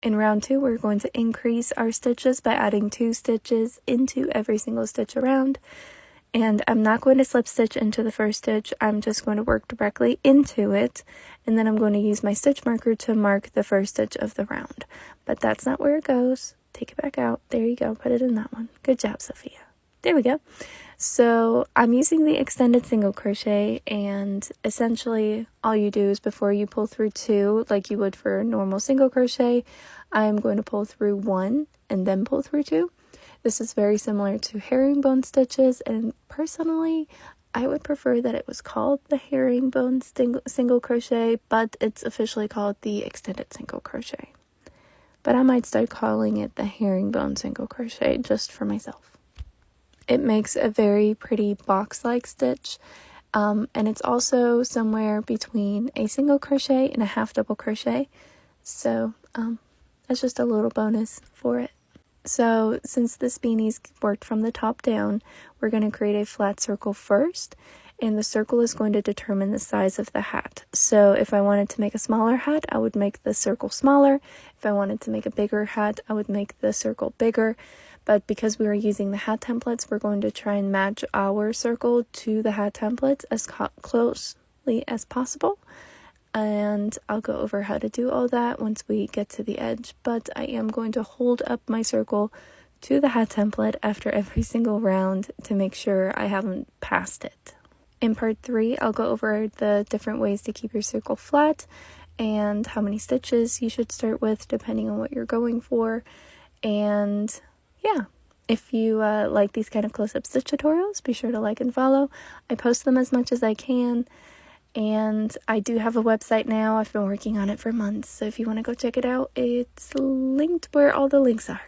In round 2, we're going to increase our stitches by adding 2 stitches into every single stitch around. And I'm not going to slip stitch into the first stitch, I'm just going to work directly into it, and then I'm going to use my stitch marker to mark the first stitch of the round. But that's not where it goes. Take it back out. There you go, put it in that one. Good job, Sophia. There we go. So I'm using the extended single crochet, and essentially all you do is before you pull through 2 like you would for a normal single crochet, I'm going to pull through 1 and then pull through 2. This is very similar to herringbone stitches, and personally I would prefer that it was called the herringbone single crochet, but it's officially called the extended single crochet. But I might start calling it the herringbone single crochet just for myself. It makes a very pretty box-like stitch, and it's also somewhere between a single crochet and a half double crochet, so that's just a little bonus for it. So since this beanie's worked from the top down, we're going to create a flat circle first, and the circle is going to determine the size of the hat. So if I wanted to make a smaller hat, I would make the circle smaller. If I wanted to make a bigger hat, I would make the circle bigger. But because we are using the hat templates, we're going to try and match our circle to the hat templates as closely as possible. And I'll go over how to do all that once we get to the edge, but I am going to hold up my circle to the hat template after every single round to make sure I haven't passed it. In part 3, I'll go over the different ways to keep your circle flat and how many stitches you should start with depending on what you're going for. And yeah, if you like these kind of close-up stitch tutorials, be sure to like and follow. I post them as much as I can. And I do have a website now. I've been working on it for months, so if you want to go check it out, it's linked where all the links are.